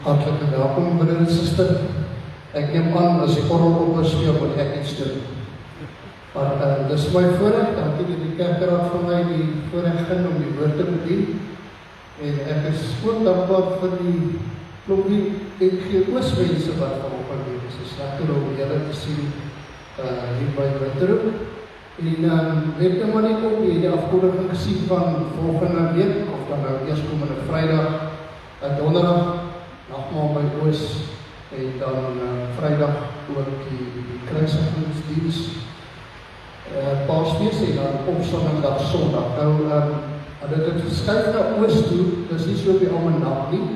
Hartelijk welkom, broeder en suster. Ek neem aan, as die orgel opgespeel, moet ek iets doen. Maar dis my voorrecht, dankie dat die kerkraad van my die voorrecht ging om die woord te bedien. En ek is ook dankbaar vir die klompie NGO's-mense wat vanoggend hier is. Dis lekker om julle te sien hier by Winteroep. En weet nou maar net op die afkondiging gesien van volgende week, of dan nou eerstkomende Vrydag, Donderdag, nagmaal by Oos, en dan Vrydag ook die kruisigingsdiens, Paasfees en dan opstandingdag Sondag. Nou, dit het geskuif na Oos toe, dis nie so op die almanak nie,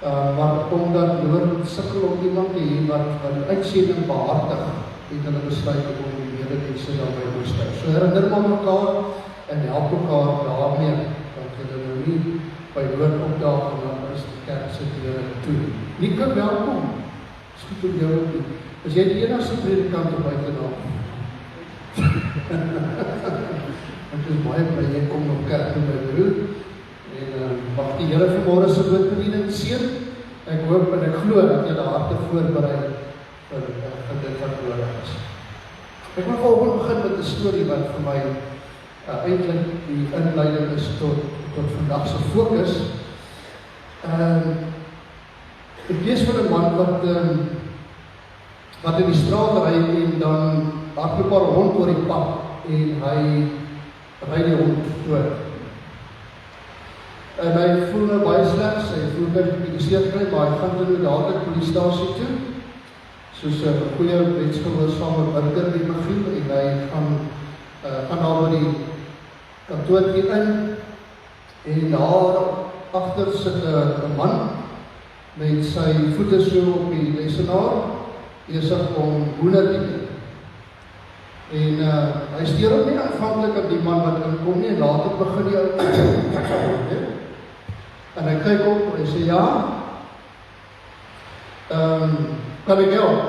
maar omdat Noord sukkel om iemand te hê wat uitsending behartig, het hulle besluit om die mededienste dan by Oos te. So herinner maar mekaar en help mekaar daarmee, dat julle nou nie by Noord opdaag en dan is die kerk se deure toe. Nieke, welkom. Is goed om jou op die. Is jy die enigste predikant op buitenaf? Ek is baie bly, jy kom nog kerk toe by broer. En mag die Here vanmôre se woordbediening seën. Ek hoop en ek glo dat julle harte voorberei vir dit wat nodig is. Ek wil volgende begin met 'n storie wat vir my eintlik die inleiding is tot vandag se fokus. Ek lees van 'n man wat in die straat ry en dan hardloop 'n hond oor die pad en hy ry die hond dood. En hy voel nou baie sleg, hy voel dat hy seer kry, maar hy gaan toe dadelik polisiestasie toe, soos 'n goeie wetsgehoorsame burger die Michiel, en hy gaan daar by die kantoortjie in, en daar agter sit 'n man met sy voete so op die lesenaar, besig om hoender te eet. En hy steur hom nie aanvanklik op die man wat inkom nie, en later begin die ou en hy kyk op en hy sê, ja, kan ek help?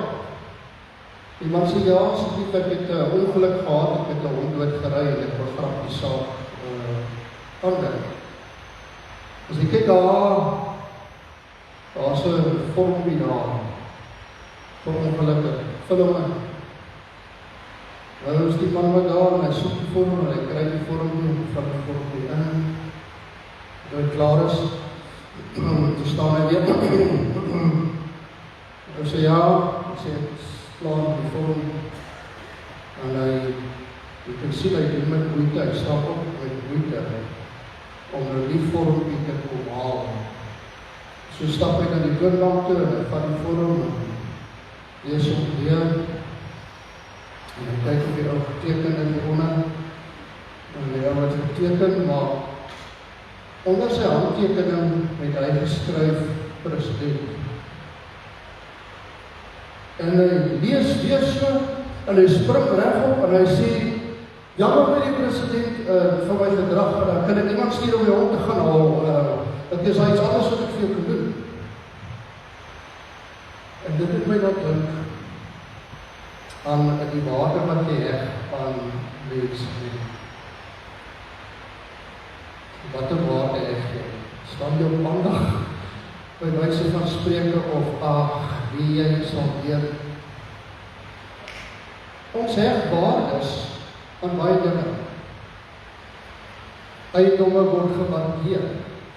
Die man sê, ja, asseblief, ek het 'n ongeluk gehad, ek het 'n hond doodgery en ek wil graag die saak aanwerk. As ek kyk daar's 'n vormpie daar, vir ongelukke, vul hom in. Nou is die man wat daar, en hy soek die vorm, en hy kry die vormpie, en van die vormpie in. Toe hy klaar is, toe staan hy weer, hy sê ja, hy sê, het is klaar met die vorm, en jy kan sien, hy doen met moeite, hy stap op met moeite, om nou die vormpie te kom haal. So stap hy na die toonbank toe, en hy vat die vorm, en lees hom weer, en hy kyk of hy ook geteken in die onder, en hy wat geteken, maar onder sy handtekening het hy geskryf president. En hy lees weer so, en hy spring regop, en hy sê, jammer met die president van my gedrag, kan ek iemand stuur om die hond te gaan haal, dit is iets anders wat ek vir jou kan doen. En dit het my dat dink aan die waarde wat jy heg aan mense. Wat 'n waarde heg jy? Staan jy op maandag by wyse van spreuke of wie jy sal weer? Ons heg waardes aan baie dinge. Eiendomme word gewaardeer,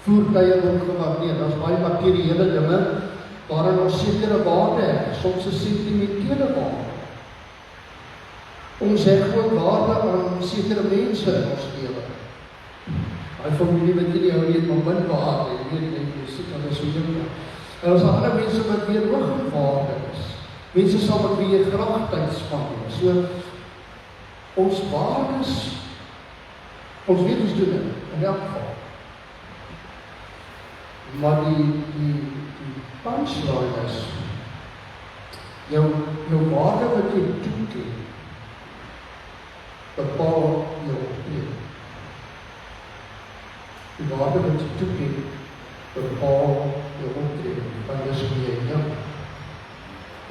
voertuie word gewaardeer, daar's baie materiële dinge waarin ons sekere waarde heg, soms 'n sentimentele waarde. Ons heg ook waarde aan sekere mense in ons lewe. Hy familie wat jy nie hou nie, maar min waarde, jy sê dat is so dinge. En ons ander mense wat weer hoog in waarde is. Mense sal met wie jy graag tyd spandeer. So, ons waardes, ons weet ons doen dit, in elk geval. Maar die punchline is, jou waarde wat jy toeken, bepaal jou optrede. Die waarde wat jy toeken, bepaal jou optrede, want dis wie jy is.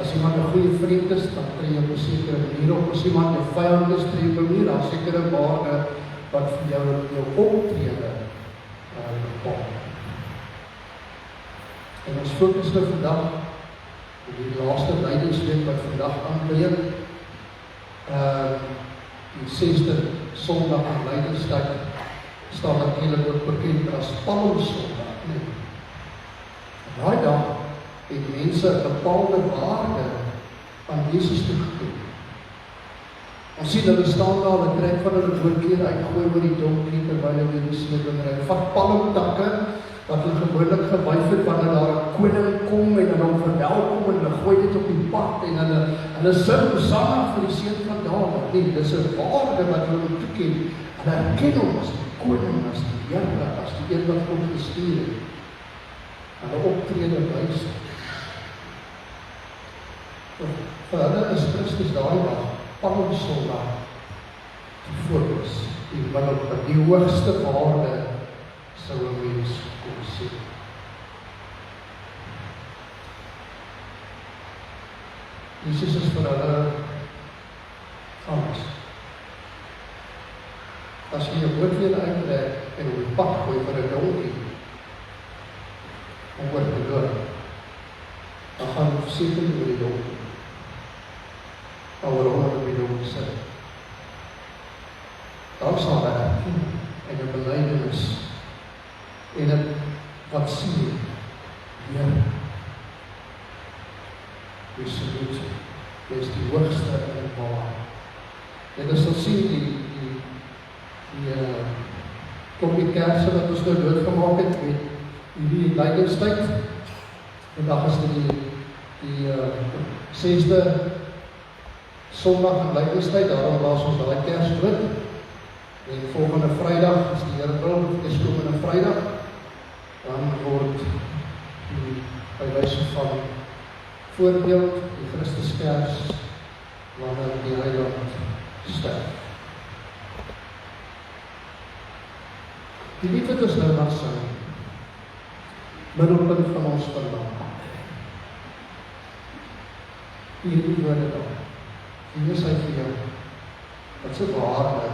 As iemand 'n goeie vriend is, dan tree jy op 'n sekere manier op. As iemand 'n vyand is, tree jy op 'n manier, daar sekere waarde wat vir jou optrede bepaal. En ons fokus nou vandag op die laaste lydingsweek wat vandag aanbreek. Die 6de Sondag in Lydenstyd staan natuurlik ook bekend as Palmsondag. Daai dag het mense 'n bepaalde waarde aan Jesus toegeken. Ons sien hulle staan daar, hulle trek van hulle bootklere uitgooi oor die donkie terwyl hulle Jerusalem ry. Vat palmtakke wat hulle gewoonlik gewyf het wanneer daar 'n koning kom en hulle hom verwelkom en hulle gooi dit op die pad en hulle sing Hosanna vir die seun van Dawid. Nee, dis 'n waarde wat hulle moet toeken. Hulle erken hom as die koning, as die Here, as die een wat God gestuur het. Hulle optrede wys. Vir hulle is Christus daai dag Palmsondag die fokus, die middelpunt, die hoogste waarde sou 'n mens kon sien. Jesus is vir hulle alles. As jy jou bootklere uittrek en op die pad gooi vir 'n donkie om oor te loop, dan gaan jy seker oor die donkie. Oor hom op die donkie sit. Dan sal hy erken en 'n belydenis en 'n wat sien jy. Jy is die hoogste in die waar. En ons sal sien die klompie kerse wat ons nou doodgemaak het met hierdie Lydenstyd. Vandag is dit die 6de Sondag in Lydenstyd, daarom laat ons daai kers dood. En volgende Vrydag, as die Here wil, is komende Vrydag, dan word die by wyse van voorbeeld die Christuskers wanneer die Heiland sterf. Die lied wat ons nou mag sing, middelpunt van ons vandag. Hierdie woorde dan. Hier is hy vir jou. Wat so waarde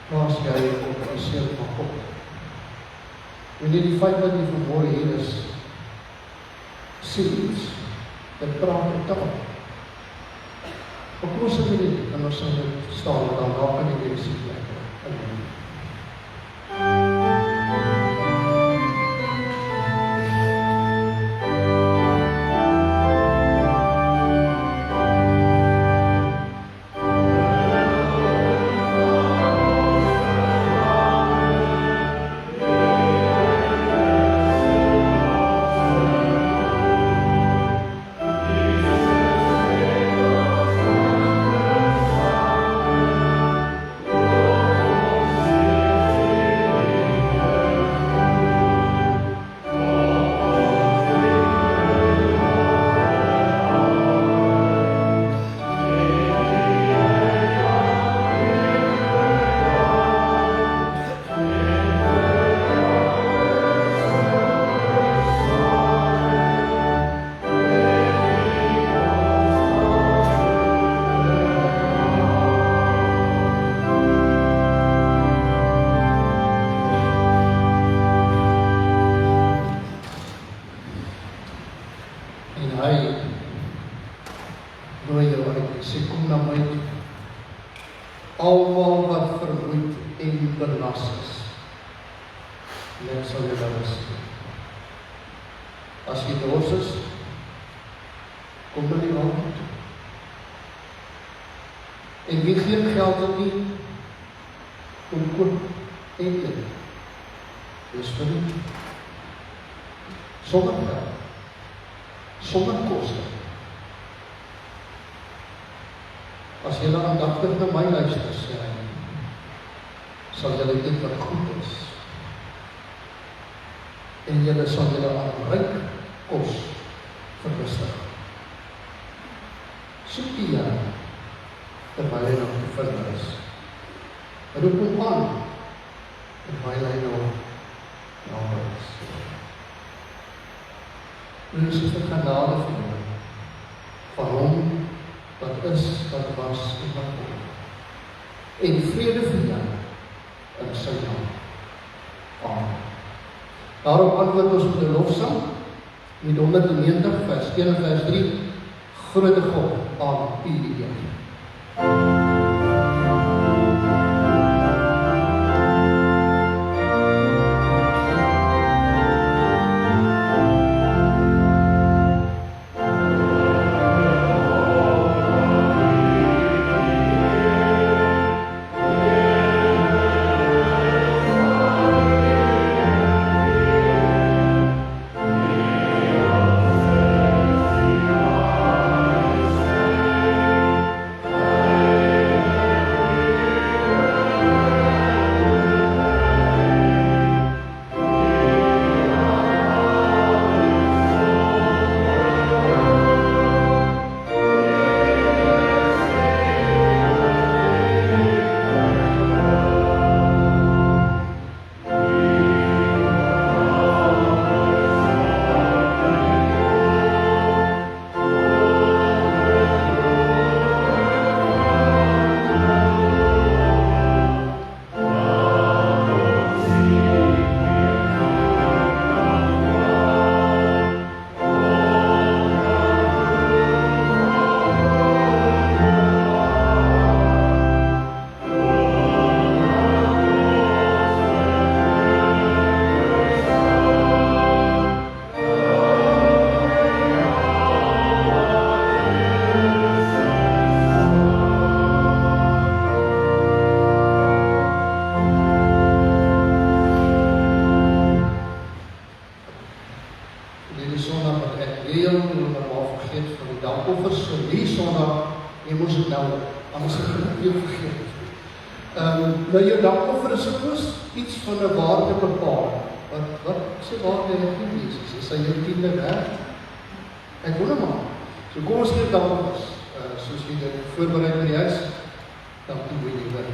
plaas jy op die seun van God. Wanneer die feit dat jy vanmôre hier is, sê iets, dit praat en taal. Op ons sê dit, en ons sal dit staan, dan daar kan jy die siek lekker. Almal wat vermoeid en belas is, net sal jy daar is. As jy dors is, kom na die water toe. En wie geen geld het nie, kom koop en eet. Dis vir nie. Sonder geld, sonder koste. As jy aandagtig na my luister, sal jy dit wat goed is. En jy sal jy aan ryk kos verlustig. Soek die Here, terwyl hy nog gevind is. Roep hom aan, terwyl hy nog naby is. Dit is die genade van hom, van hom, wat is, wat was en wat kom. En vrede vir jou in sy naam. Amen. Daarom antwoord ons met 'n lofsang met 190 vers 1 en vers 3, grote God aan u die eer. Nou jou dankoffer is iets van 'n waarde bepaal. Wat sê waarde het nie Jesus? Is hy jou tiende werd? Ek wonder maar. So kom ons gee dankoffers. Soos jy dit voorberei in die huis, dankie vir die woord.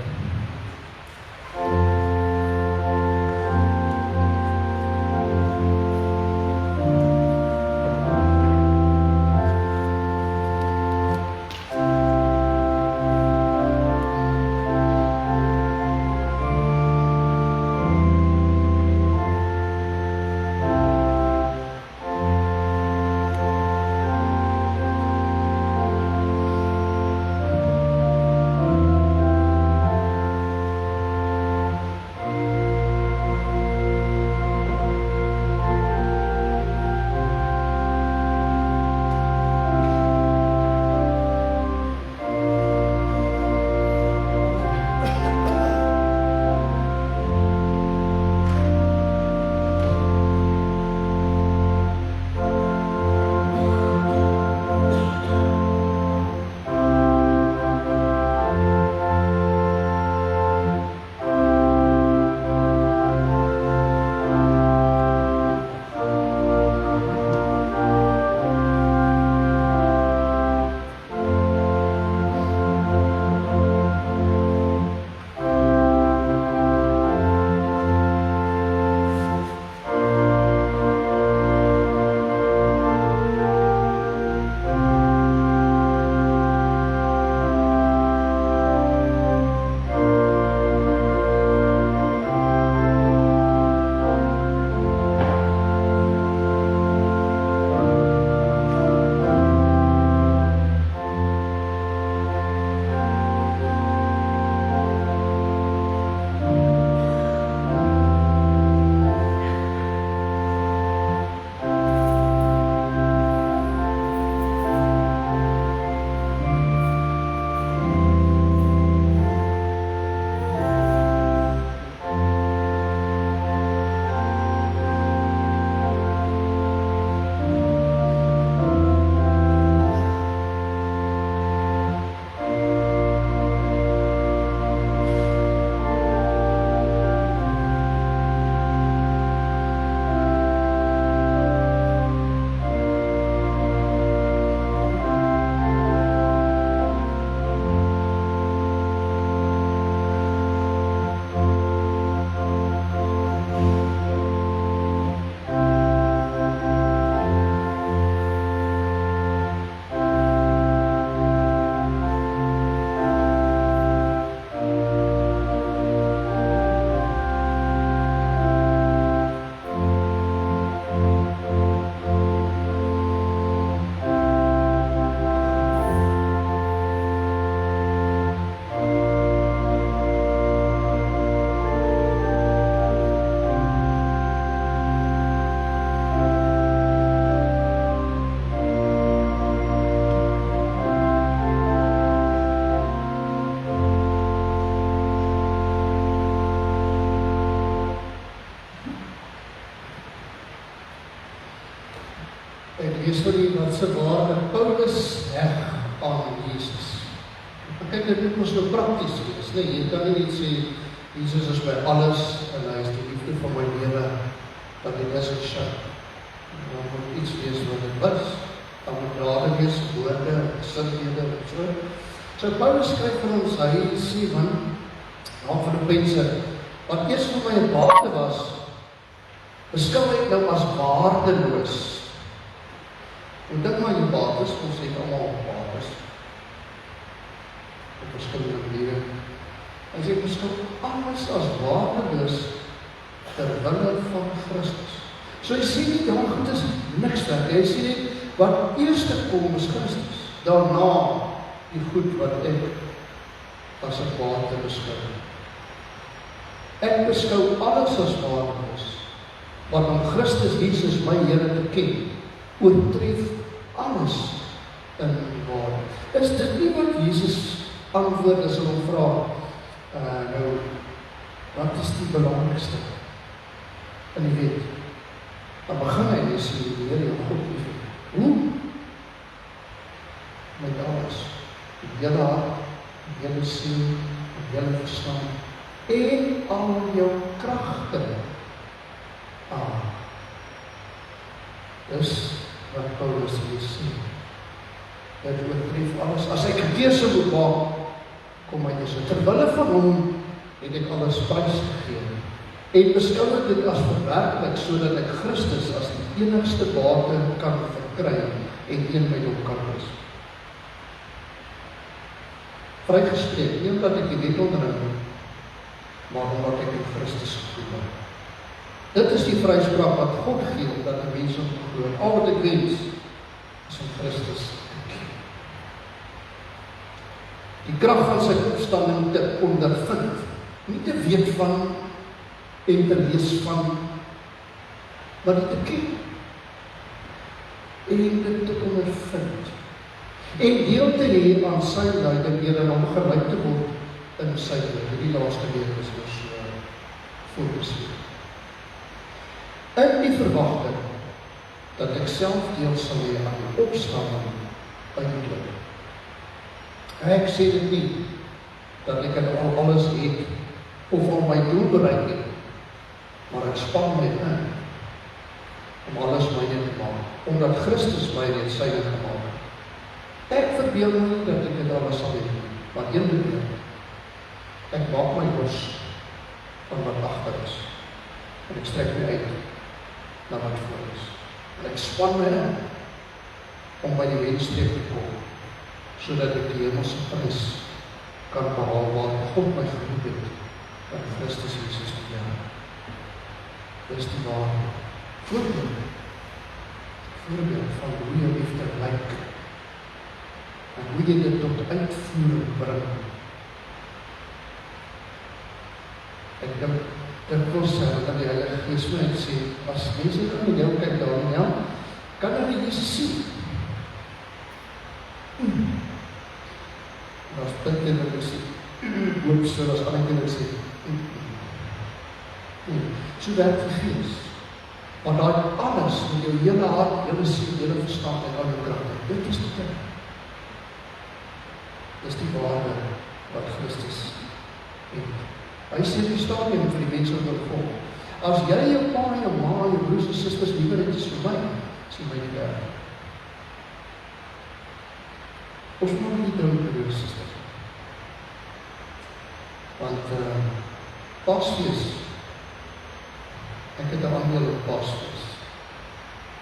lees vir u wat se waarde Paulus heg aan Jesus. Kyk, dit moet nou prakties wees, nee, jy kan nie net sê, Jesus is my alles, en hy is die liefde van my lewe, dat dit is gesê. Dan moet iets wees wat dit was, dan moet daar wees, woorde, sinlede, en so. So Paulus skryf vir ons, hy sê van, Filippense, wat eers vir my 'n bate was, beskou ek nou as waardeloos. En dit maar jou bates, ons het almal bates. Op verskillende maniere. En sê, beskou alles as waardeloos terwille van Christus. So hy sê nie, daar goed is niks weg. Hy sê nie, wat eerste kom is Christus. Daarna die goed wat ek as 'n bate beskou. Ek beskou alles as waardeloos, want om Christus Jesus my Here te ken, oortref alles in waarde. Is dit nie wat Jesus antwoord as hulle hom vra, nou, wat is die belangrikste in die wet? Dan begin hy en sê, die Here jou God liefhet. Hoe? Met alles. Die hele hart, die hele siel, die hele verstand, en al jou kragte. Dis wat Paulus hier sê. Dit oortref alles. As ek 'n keuse moet maak, kom hy dus. Terwille van hom het ek alles prys gegee. En beskou ek dit as verwerklik, sodat ek Christus as die enigste bate kan verkry en een met hom kan wees. Vrygespreek, nie omdat ek die wet onderhou, maar omdat ek in Christus geglo het. Dit is die vryspraak wat God gee, omdat 'n mens hom glo. Al wat ek wens, is om Christus te ken. Die krag van sy opstanding te ondervind, nie te weet van en te lees van, maar dit te ken en dit te ondervind en deel te hê aan sy lyding en om gelyk te word in sy lyding. Die laaste week is ons voorgesien. In die verwagting dat ek self deel sal hê aan die opstanding uiteindelik. Ek sê dit nie dat ek al alles het of al my doel bereik het, maar ek span my in om alles myne te maak, omdat Christus my reeds syne gemaak het. Ek verbeel my dat ek dit alles sal hê, maar een ding, ek maak my los van wat agter is, en ek strek my uit na wat voor is. En ek span my in om by die wenstreep te kom, sodat ek die hemelse prys kan behaal waar God my geroep het in Christus Jesus die Here. Dis die waarheid. Voorbeeld van hoe jy liefde lyk en hoe jy dit tot uitvoering bring. Ek dink dit wil sê dat die Heilige Gees my sê, as mense kan met jou kyk daarin, ja, kan hulle Jesus sien. En as punte wat ek sê, hoop so as ander kinders sê, so werk die Gees. Want daar alles met jou hele hart, hele siel, hele verstand en al jou kragte. Dit is die ding. Dit is die waarde wat Christus het. Hy sê die stadium vir die mense wat wil volg. As jy jou pa en jou ma, jou broers en susters liewer het is vir my, sê my die werk. Ons moet nie dring vir jou susters. Want Paasfees, ek het 'n aandeel op Paasfees.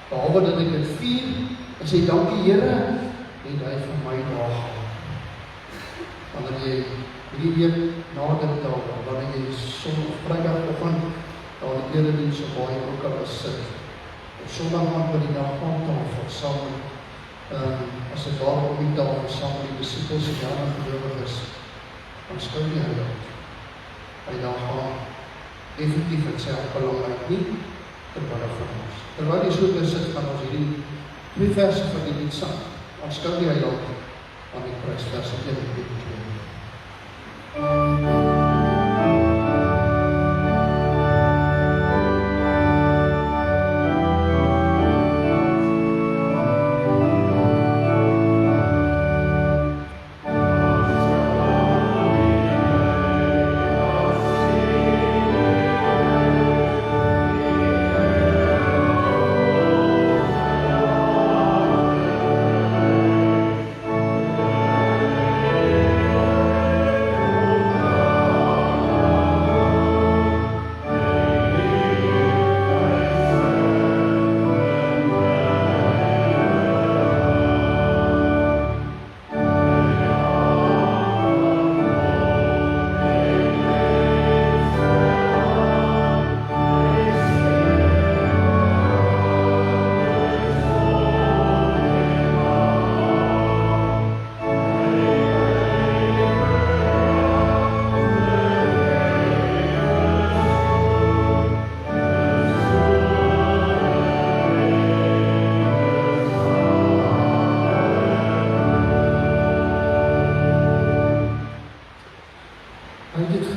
Behalwe dat ek dit vier, en sê dankie Here, het hy vir my daar gehad. Wanneer jy die week na dit daar, wanneer jy Vrydagoggend daar die erediens op waar jy ook al sit, op Sondagmiddag by die nagmaaltafel saam, as dit daar op die tafel saam met die disippels en ander gelowiges, dan skou jy hy daar gaan definitief het sy belangrijk nie terwille van ons. Terwyl die so besit van ons hierdie 2 verse van die lied sang, dan skou die heiland aan die kruis verse 1 en 2.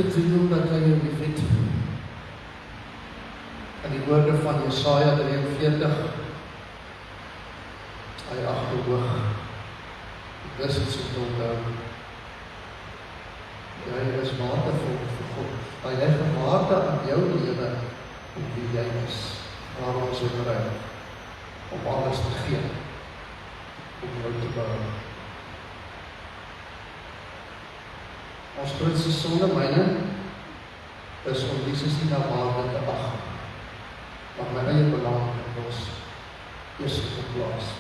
gedoen omdat hy jou liefhet. En die woorde van Jesaja 43, hy agterhoog, die wis het sy onthou. Jy is waardevol vir God. Maar jy gewaarde aan jou lewe om wie jy is. Waar ons het bereik om alles te gee, om jou te bou. Ons grootste sonde myne is om Jesus nie na waarde te ag, maar my eie belang in ons eerste geplaas.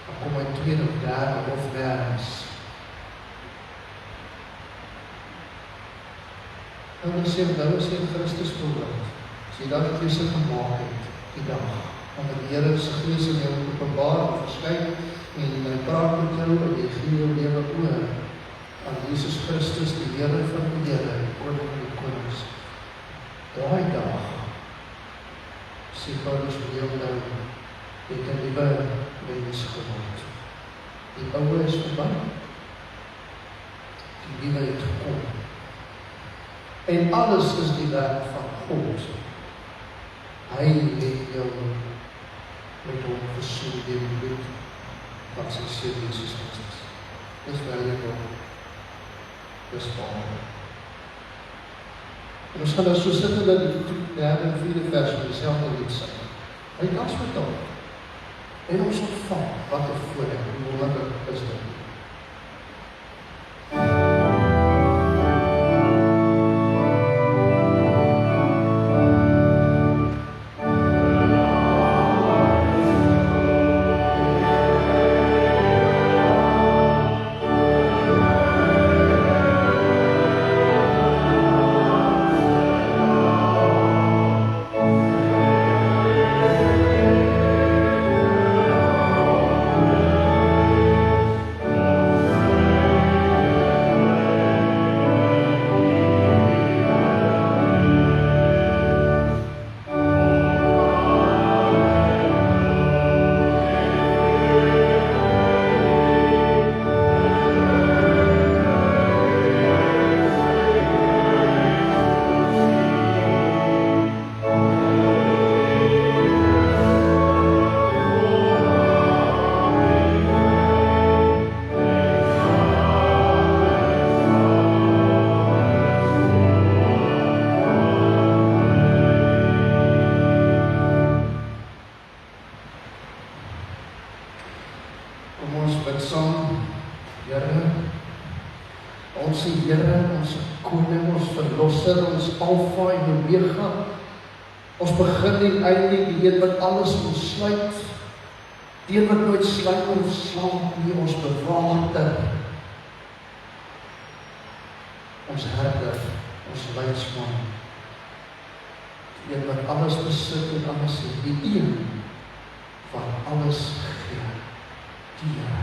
Dan kom my tweede of derde of nergens. En dan sê Christus voorbeeld. As jy dat keuse gemaak het, die dag, wanneer die Here se Gees in jou openbaar en verskyn, en hy praat met jou, en jy gee jou lewe oor, aan Jesus Christus, die Here van die Here, koning van die konings. Daai dag, sê Paulus vir jou nou, het 'n nuwe mens geword. Die oude is verby, die nuwe het gekom. En alles is die werk van God. Hy het jou met hom versoen deur die bloed van sy seun Jesus Christus. Dis waardevol. Dis wonderlik. En ons gaan nou so sit in die derde en vierde vers van dieselfde lied sing. Hy dans met hom. En ons ontvang wat 'n voorreg en wonderlik is dit. Ons begin en eindig, die een wat alles ontsluit, die een wat nooit sluit of slaap nie, ons bewaarder, ons herder, ons leidsman, die een wat alles besit en alles het, die een wat alles gee, die Here.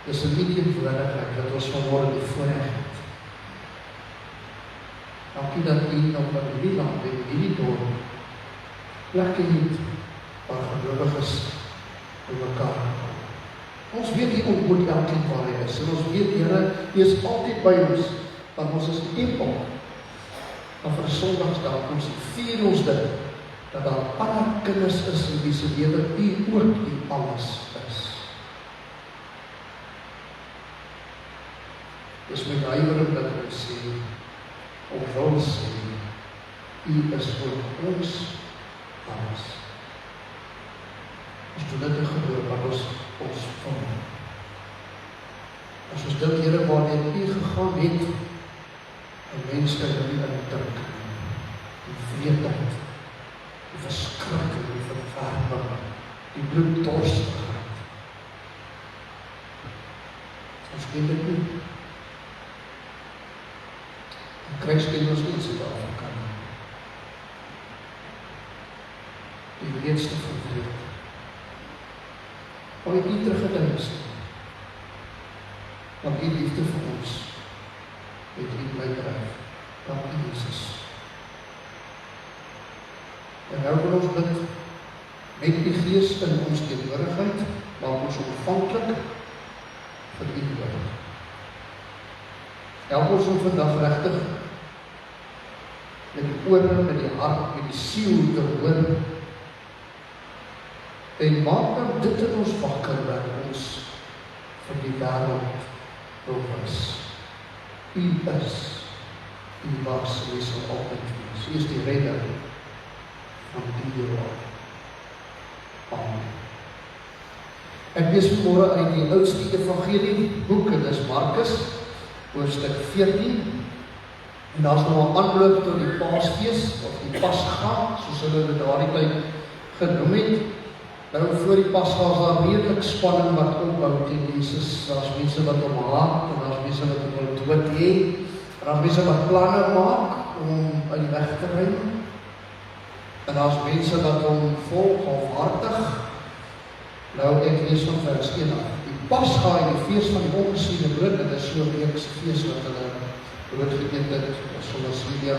Dis 'n teenwoordigheid wat ons vanmôre die voorreg het. Dankie dat U nog in hierdie land en hierdie dorp plekke het waar gelowiges bymekaar kom. Ons weet U ontmoet elkeen waar hy is. En ons weet, Here, U is altyd by ons, want ons is die tempel. Maar vir 'n Sondagsdag ons vier ons dit, dat daar ander kinders is in wie se lewe U ook U alles is. Dis met huiwering dat ek sê, of wil sê, U is ook ons alles. Ons doen dit in geloof, wat ons van. As ons dink, Here, waarheen U gegaan het, en mense kan nie in dink, die vreedheid, die verskrikking, die verwarming, die bloeddorstigheid. Ons weet dit nie. En kruis ken ons nie in Suid-Afrika nie. Die wreedste van wreed. Maar U teruggeduis. Want U liefde vir ons het U my dryf. Dankie Jesus. En nou wil ons bid met die Gees in ons teenwoordigheid, maak ons ontvanklik vir U woord. Help ons om vandag regtig met die ore, met die hart, met die siel te hoor. En maak dan dit in ons wakker dat ons van die wêreld wil wys. U was, u sal altyd wees. U is die redder van die wêreld. Amen. Ek lees vanmôre uit die oudste evangelie boek, en dis Markus, hoofstuk 14. En daar's nou 'n aanloop tot die Paasfees, of die Pasga, soos hulle dit daardie tyd genoem het. Nou voor die Pasga is daar redelik spanning wat opbou teen Jesus. Daar's mense wat hom haat, en daar's mense wat hom wil dood hê. Daar's mense wat planne maak om uit die weg te ruim. En daar's mense wat hom volg halfhartig. Nou ek lees van vers 1 af. Die Pasga en die fees van die ongesiene brood, dit is so 'n weekse fees wat hulle brood geëet het, soos Lydia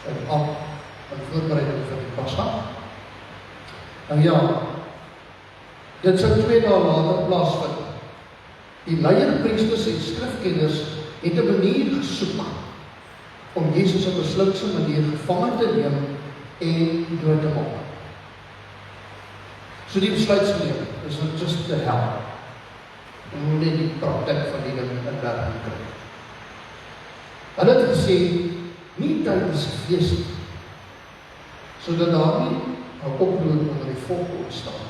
en al in voorbereiding vir die Pasga. Nou ja, dit sou 2 dae later plaasvind. Die leierpriesters en skrifkenners het 'n manier gesoek om Jesus op 'n slinkse manier gevange te neem en dood te maak. So die besluitsneem is om just te help. En moet net die praktyk van die ding in werking kry. Hulle het gesê, nie tydens die fees nie, sodat daar nie 'n oproer onder die volk ontstaan.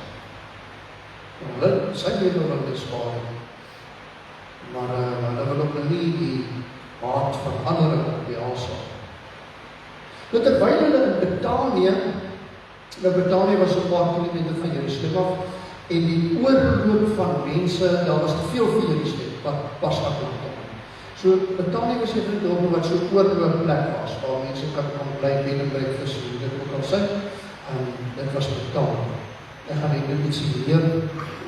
Hulle sy wil hulle bespaar, maar hulle wil ook nie die haat van ander op die hals haal. Nou terwyl hulle in Betanië, Betanië was 'n paar kilometer van Jerusalem af, en die oorloop van mense, daar was te veel vir Jerusalem, wat pas afgekom. So Betanië was 'n dorp wat so 'n oorloopplek was, waar mense kan bly bed en breakfast, hoe dit ook al sê, en dit was Betanië. Ek gaan net iets meer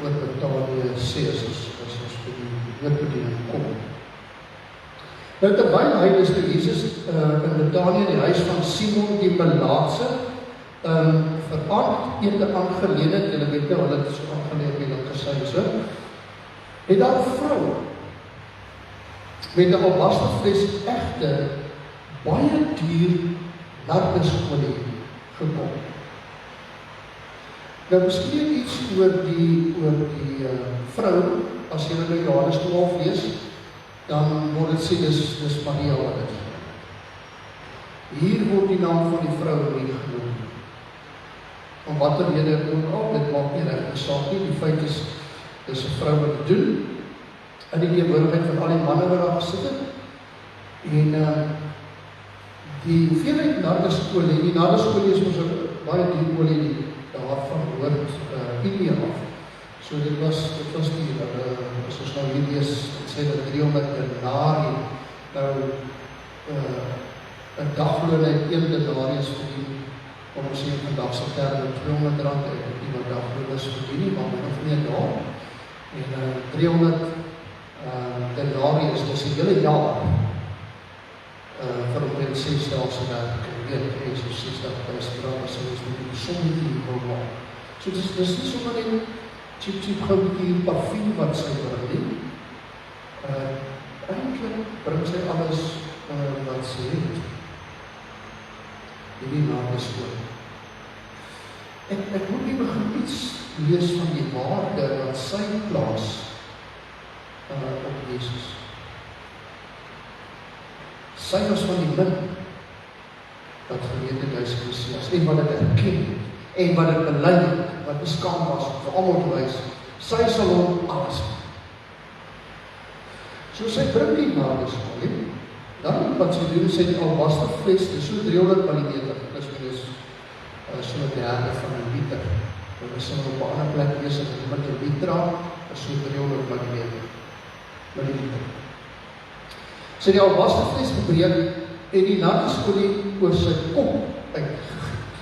oor Betanië sê as ons by die woordbediening kom. Nou terwyl hy dus toe Jesus in Betanië in die huis van Simon die Melaatse vir aandete aangeleen het, julle weet nou, hulle het so aangeleen het gesê so, het daar 'n vrou met 'n albasterfles egte, baie duur nardesolie gekom. Nou miskien iets oor die vrou, as jy nou Johannes 12 lees, dan word dit sê, dis Maria wat dit. Hier word die naam van die vrou nie genoem. Om watter rede ook al, dit maak nie regte saak nie, die feit is, dis 'n vrou wat dit doen, in die teenwoordigheid van al die manne wat daar gesit het, en die hoeveelheid nardesolie, die nardesolie is ons baie duur olie, daarvan hoort India af. So dit was die, as ons nou hier lees, het sê dat 300 denari, nou, 'n dagloon het 1 denarius verdien, om ons hier vandag se terme R200, ek nie wat dagloon is verdien nie, maar nog meer daar, en 300 denarius, dis 'n hele jaar, vir omtrent 6 dae se werk, en so 60.000 rand, so is dit sonder die program. So dis nie sommer net cheap goedjie parfuum wat sy bring. Eintlik bring sy alles wat sy het. Hierdie naam is oor. Ek moet nie begin iets lees van die waarde wat sy plaas op Jesus. Sy was van die min wat gemeente het hy is Messias, en wat het erken, en wat het bely, wat beskaam was, vir almal te wys, sy sal hom alles. So sy bring die nardesolie, dan wat sy doen, sy die albasterfles, dis so 300 milliliter, dis so 'n derde van 'n liter. Dit is op 'n ander plek lees, as jy met 'n liter, is so 300 milliliter. Sy die albasterfles gebreek, en die nardesolie oor sy kop uitgegiet.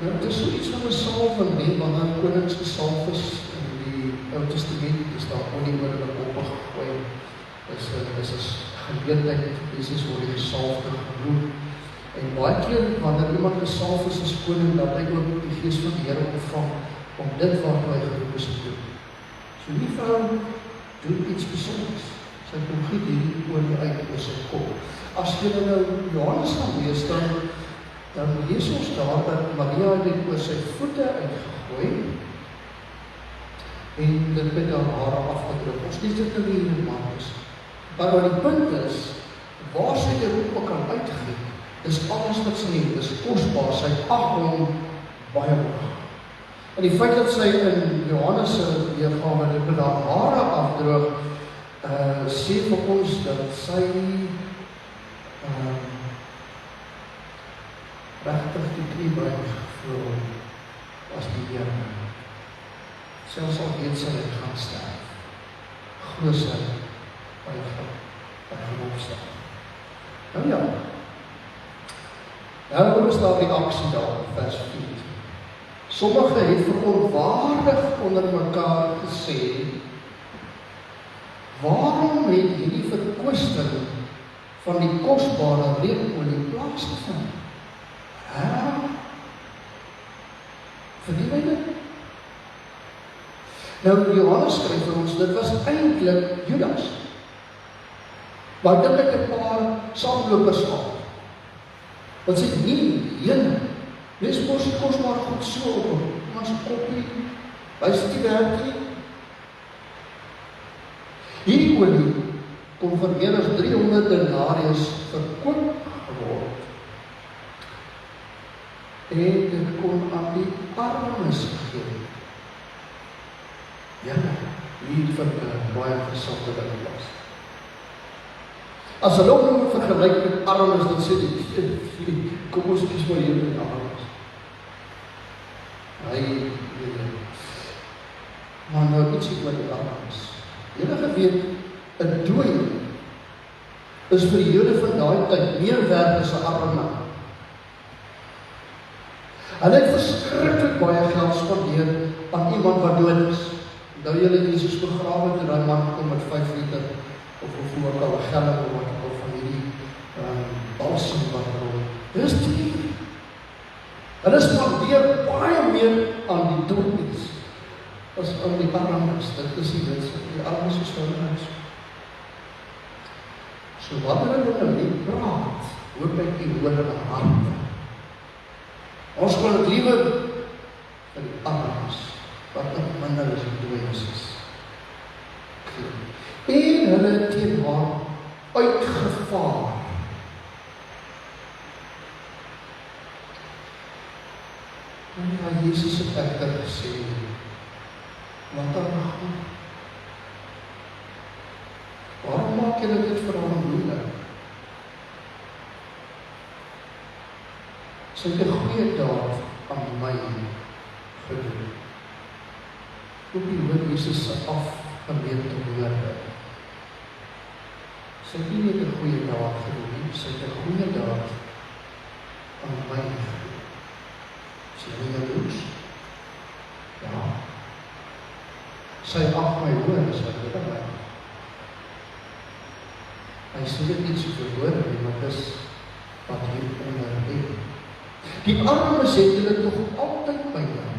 Nou, dit is so iets van 'n salwing, nie, wanneer konings gesalf is in die Ou Testament, is daar olie oor hulle koppe gegooi. Dis 'n geleentheid, Jesus word die gesalfde genoem. En baie keer, wanneer iemand gesalf is as koning, dat hy ook die gees van die Here ontvang, om dit wat hy geroep is te doen. So die vrou doen iets besonders. sy kon giet hierdie olie uit oor sy kop. As jy nou Johannes gaan lees, dan lees ons daar dat Maria dit oor sy voete uitgegooi en dit met haar hare afgedruk. Ons lees dit nou hier in Markus. Maar wat die punt is, waar sy dit ook al uitgegiet, dis alles wat sy het, dis kosbaar, sy ag hom baie hoog. En die feit dat sy in Johannes se weergawe dit met haar hare afdroog, sê vir ons dat sy regtig die knie buig voor hom as die Here. Selfs al weet sy dit gaan sterf, glo sy by hom opstaan. Nou ja, nou is daar die aksie daar, vers 4. Sommige het verontwaardig onder mekaar gesê, waarom het hierdie verkwisting van die kosbare reukolie plaasgevind? Verdien my dit? Nou, Johannes skryf vir ons, dit was eintlik Judas. Maar dit het 'n paar saamlopers gehad. Want sy het nie heen. Wees mos die kosbare goed so op iemand se kopie. Wys dit die werk nie. Hierdie olie kon vir meer as 300 denarius verkoop geword. En dit kon aan die armes gegee. Ja, hier vind baie gesonde ding plaas. As hulle hom vergelyk met armes, dan sê die kom ons kies maar hier met armes. Maar nou ietsie met die armes. Julle geweet, 'n dooie is vir die Jode van daai tyd meer werd as 'n arme. Hulle het verskriklik baie geld spandeer aan iemand wat dood is. Nou julle Jesus begrawe toe daai man kom met 5 liter of ook al 'n gelde of wat ook al van hierdie balsem wat rol. Dis die. Hulle spandeer baie meer aan die dooies as aan die armes. Dit is die armes is verhuis. So wanneer hulle nie praat, hoop ek die hoor hulle harte. Ons wil het liewer vir die armes, wat nog minder as die dooies is. En hulle teen haar uitgevaar. En ja, Jesus het echter gesê, wat dan nog goed? Waarom maak julle dit vir haar moeilik? Sy het 'n goeie daad aan my gedoen. Ook die hoor Jesus se afgeleende woorde. Sy het nie net 'n goeie daad gedoen nie, sy het 'n goeie daad aan my gedoen. Sy het jaloers? Ja. Sy ag my hoor, sy het dit my. Hy sê dit nie so verhoor nie, maar dis wat hier onder lê. Die armes het julle tog altyd by jou.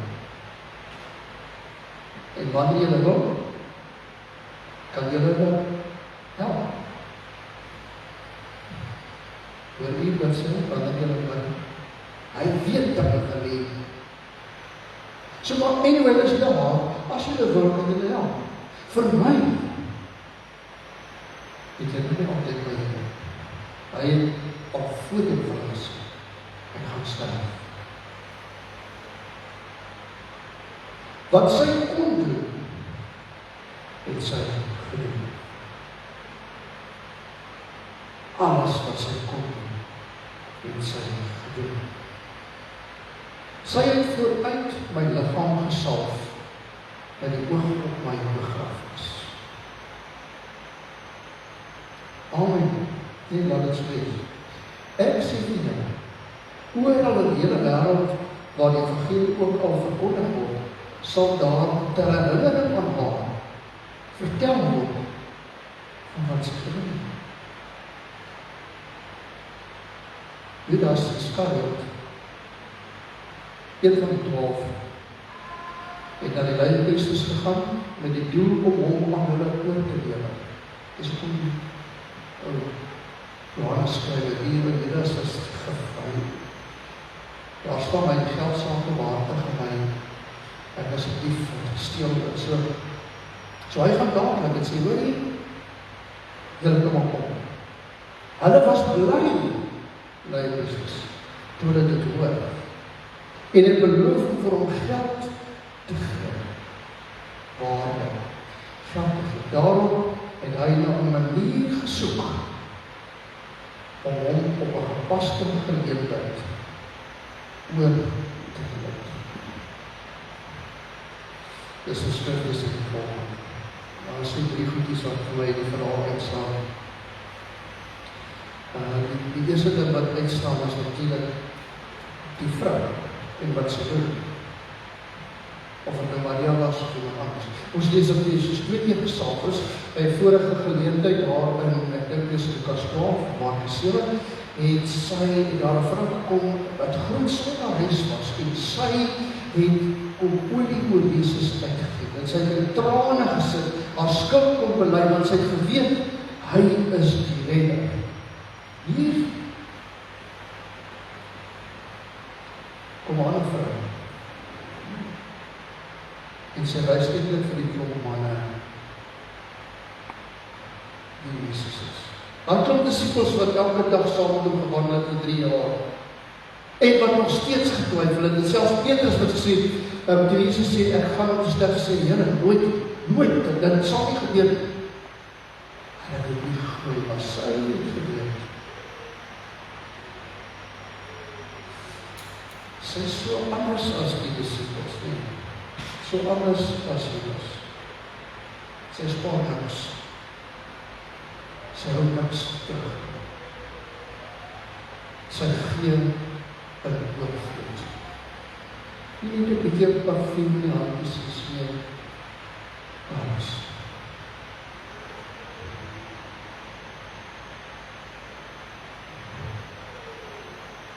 En wanneer julle wil, kan julle wel help. Hoor jy wat sê, wanneer julle wil? Hy weet dat hy kan leef. So maar anyway, is daar, as julle wil, kan julle help. Vir my, het jy nie altyd by julle. Hy het al voordat van ons, en gaan sterf. Wat sy kon doen, het sy gedoen. Alles wat sy kon doen, het sy gedoen. Sy het vooruit my liggaam gesalf, met die oog op my begrafenis. Amen. Nee, laat het wees. Ek sê vir julle, oral in die hele wêreld waar die evangelie ook al verkondig word, sal daar ter herinnering aan haar vertel word van wat sy gedoen het. Judas Iskariot, een van die 12, het na die leidepriesters gegaan met die doel om hom aan hulle oor te lewer Dis kom Johannes skryf, hier is gevry. Daar staan my geldsake water vir my, ek is 'n dief, steel en so. So hy gaan dadelik en sê, hoorie, julle kom op. Hulle was bly, Jesus, toe hulle dit hoor. En het beloof om vir hom geld te gee. Waarde, geld te gee. Daarom het hy na 'n manier gesoek om hom op 'n gepaste geleentheid oor te gee. Dis 'n skrif is die volgende. Daar is 3 goedjies wat vir my die verhaal uitstaan. Die eerste ding wat uitstaan is natuurlik die vrou en wat sy doen. Of het nou Maria was of iemand anders. Ons lees op Jesus 2 Psalms by vorige geleentheid waarin ek dink dis Lukas 12, Markus 7, het sy daar 'n vrou gekom wat groot sondares was en sy het kom olie oor Jesus uitgegee. En sy het in trane gesit, haar skuld kom bely, want sy het geweet, hy is die redder. Hier kom 'n ander vrou. En sy wys eintlik vir die klomp manne die Jesus is. Daar klomp disippels wat elke dag saam met hom gewandel het vir 3 jaar. En wat nog steeds getwyfel het. En selfs Petrus wat gesê, toe Jesus sê, ek gaan op die sterf sê, Here, nooit, dit sal nie gebeur. Hy het nie gegloei, maar sy het gebeur. Sy is so anders as die disippels, nie? So anders as Judas. Sy spaar niks. Sy hou niks terug. Sy gee in oorvloed. Nie net 'n bietjie parfuum in die handjies gesmeer. Alles.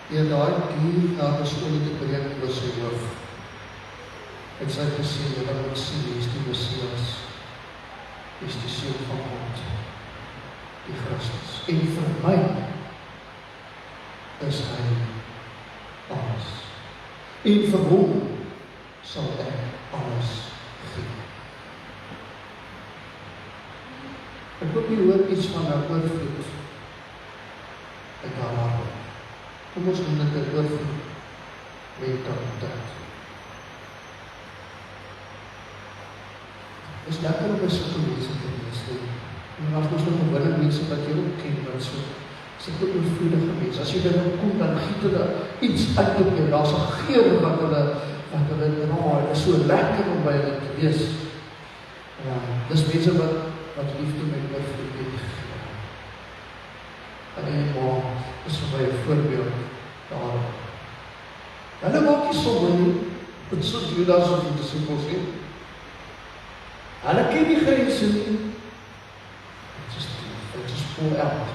Deur daai dier na besoek te bring oor sy hoof. Het sy gesê, julle moet sien, hier is die Messias, hier is die Seun van God, die Christus. En vir my is hy alles. En vir hom sal ek alles gee. Ek hoop jy hoor iets van 'n oorvloed uit haar hart. Kom ons noem dit 'n oorvloed mentaliteit. Is lekker om by sulke mense te wees. En as ons nog gewinne mense wat jy ook ken, wat sulke oorvloedige mense, as jy daar kom, dan giet hulle iets uit op jou, daar's 'n geur wat hulle dra, dit is so lekker om by hulle te wees. Dis mense wat liefde met oorvloed het gegee. En maar, is vir my 'n voorbeeld daar. Hulle maak nie sommer nie, dit soos Judas of die disippels nie. Hulle ken die grense nie. Dit is full out.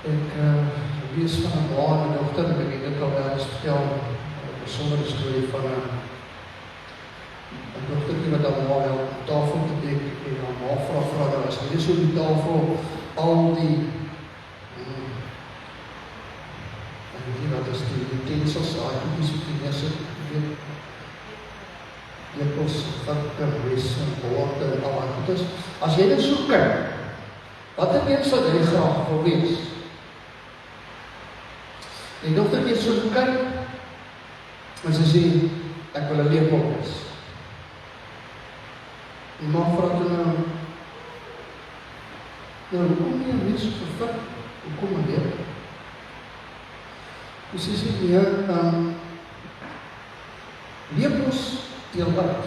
Ek lees van 'n ma en 'n dogter, en ek het al wel eens vertel, 'n besondere storie van 'n dogtertjie wat haar ma help op tafel te dek, en haar ma vra, as jy so op die tafel al die wat is die utensils, daai goedjies op die neersit, lepels, varke, res en borde en al die goedjies. As jy dit so kyk, watter een sal jy graag wil wees? Die dogtertjie so kyk, en sy sê, ek wil 'n lepel wees. Die ma vra toe nou, hoekom nie 'n mens vervik? Hoekom 'n lepel? Dus sy sê, lepels deel uit.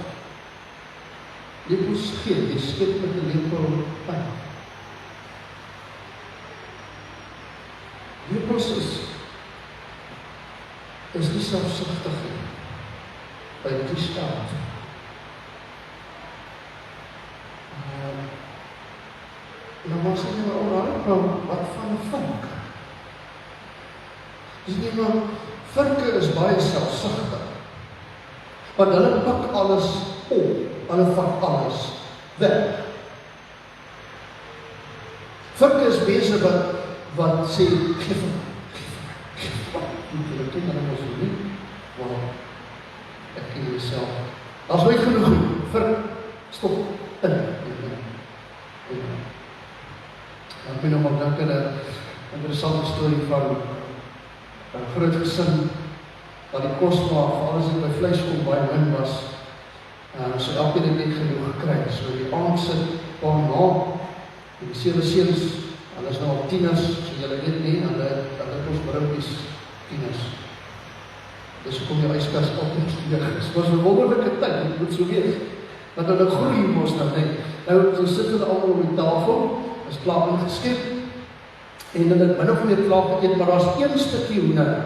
Lepels gee, jy skep met 'n lepel uit. Lepels is nie selfsugtig by die staat. Nou maar sê jy, wat van 'n vink? Dus nie maar, vinke is baie selfsugtig. Want hulle pik alles op. hulle vat alles weg. Virke is mense wat sê, geef wat, hulle ken hulle ons nie, maar ek ken myself. As nooit genoeg, Virk, stop, in. Ek ben nog maar dink aan 'n interessante storie van 'n groot gesin, wat die kos maak, vir alles wat by vleis kom baie min was, so elke het net genoeg gekry, so die aand sit, paar na, die 7 seuns, hulle is nou al tieners, so julle weet nie, hulle kos brimpies, tieners. Dus kom die yskas altyd terug. Dit was 'n wonderlike tyd, dit moet so wees. Want hulle groei mos nou net. Nou, so sit hulle almal op die tafel, is klaar ingeskep, en hulle het min of meer klaar geëet, maar daar's een stukkie hoender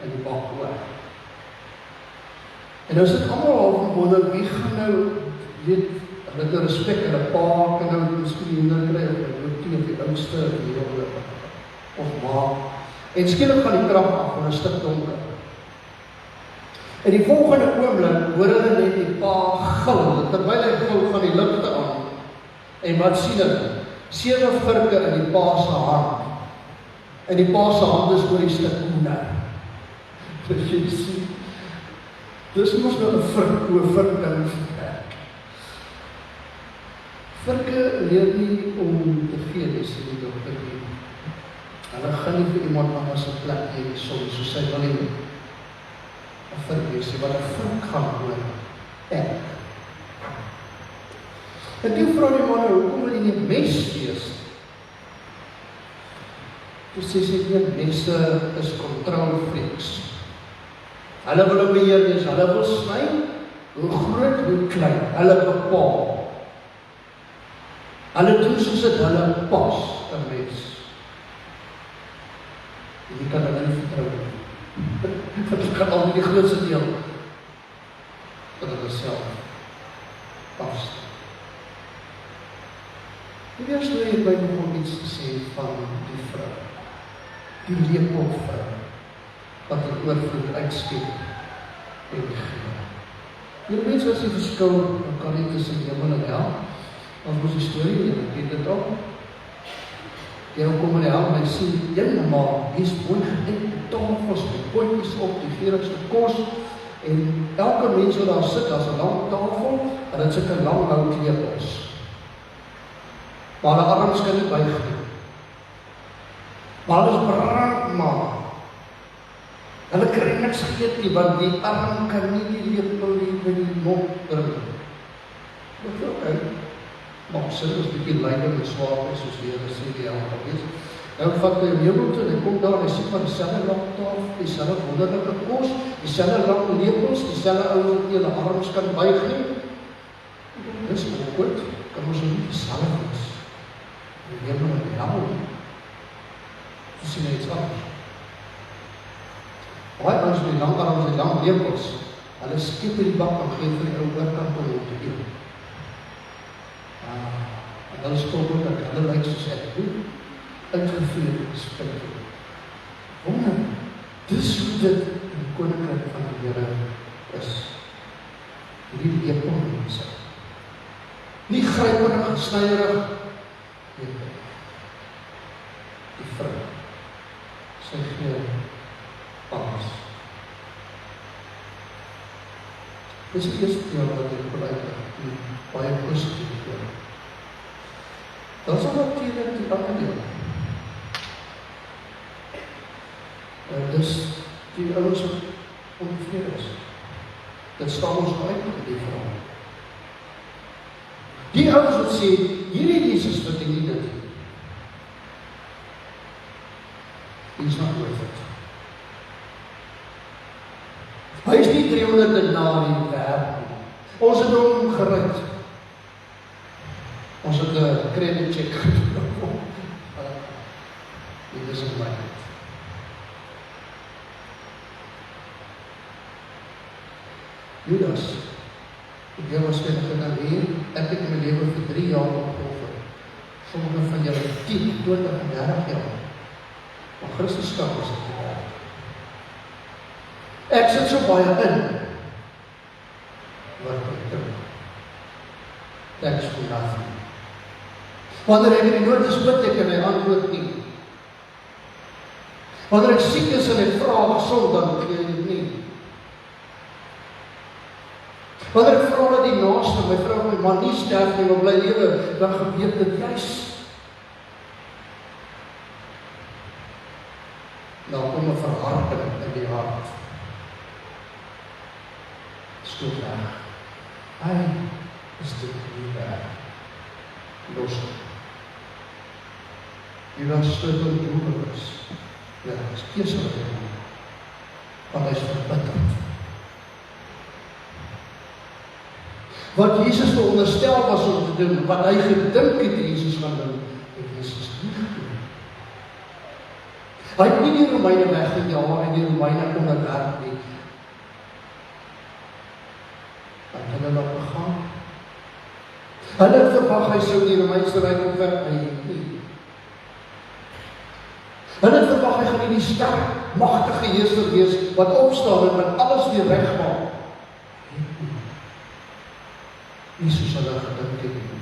in die bak oor. En nou sit almal al wonder, wie gaan nou, weet, hulle het respek, hulle pa kan nou miskien die hoender kry, of die oudste, of ma. En skielik gaan die krag af, van 'n stuk donker. En die volgende oomblik hoor hulle net die pa gil, terwyl hy gil van die ligte aan. En wat sien hulle? 7 virke in die pa se hand. En die pa se hand is oor die stuk hoender. Jy sien, dis mos nou 'n virk, hoe 'n virk kan werk. Virke leer nie om te gee, dis die dokter nie. Hulle gaan nie vir iemand anders 'n plek hê, soos sy wil hê. 'n virk wees, wat 'n virk gaan oor ek. En toe vra die man, hoekom wil jy nie mes wees? Toe sê sy, mense is control freaks. Hulle wil beheer wees, hulle wil sny, hoe groot, hoe klein, hulle bepaal. Hulle doen soos dit hulle pas, 'n mens. En jy kan hulle nie vertrou nie. Dit gaan altyd die grootste deel van hulle self pas. Die eerste het by nog iets gesê van die vrou, die lepelvrou, wat die oorvloed uitskep en gee. Die mens was die verskil, kan nie tussen hemel en hel, ons moes die storie, jy weet dit ook. Jy kom in die hel en sien, helemaal, die is mooi gedek, tafels, met potjies op, die geurigste kos, en elke mens wat daar sit, as 'n lang tafel, en dit sit 'n lang houtlepels. Maar hulle arms kan nie buig nie. Maar hulle is brandmaak. Hulle kry niks geëet nie, want die arm kan nie die lepel nie by die mond bring. Dit is ook uit. Maar sin is bietjie lyding en swaarheid, soos die Here sê die hel gewees. Nou vat hy hemel toe, en hy kom daar, en hy sê van dieselfde lang tafel, dieselfde wonderlike kos, dieselfde lang lepels, dieselfde ou wat nie hulle arms kan buig nie. Dis goed, kan ons nie dieselfde wees. Die hemel en die hel. Dis nie iets anders. Baie ons met die lang arms en die lang lepels, hulle skep in die bak en gee vir die ou oorkant om te eet. En hulle skop ook dat hulle lyk soos ek doen, uitgevoer spik. Wonder, dis hoe dit in die koninkryk van die Here is. Die lepelmense. Nie gryperig en snyderig, die vrou. Sy gee alles. Dis die eerste deel wat ek beleid die baie positief deel. Dat is natuurlijk die ander deel. Dus die ouers wat ontevrede is. Dit staan ons uit met die verhaal. Die ouers wat sê, hierdie Jesus wat nie dit. He's not worth it. Hy is nie 300 denaar in die werk. Ons het hom gered. Ons het 'n credit check gedoen. Dit is my. Judas, ek wil waarskynlik gedink hier, ek het my lewe vir 3 jaar opgeoffer. Sommige van julle 10, 20 en 30 jaar. Maar Christus skap ons dit nie. Ek sit so baie in. Wat ek dink. thanks for nothing. Wanneer ek die nood is bid ek en hy antwoord nie. Wanneer ek siek is en ek vra gesond, dan gee hy dit nie. Wanneer ek vra dat die naaste, my vrou, my man nie sterf nie, maar bly lewe, dan gebeur dit juis. Nou kom 'n verharding in die hart. Stoot weg. Hy is dit nie weg. Los. Jy was stoot en doelbewus. Ja, dit is keuse wat hy maak. Want hy is verbitterd. Wat Jesus veronderstel was om te doen, wat hy gedink het Jesus gaan doen, het Jesus nie gedoen. Hy het nie die Romeine weggejaag en die Romeine onderwerp nie. Hy het hulle laat begaan. Hulle het verwag hy sou die Romeinse ryk opwerp, hy het nie. Hulle het verwag hy gaan die sterk, magtige heerser wees, wat opstaan en wat alles weer regmaak. Nie soos hulle gedink het nie.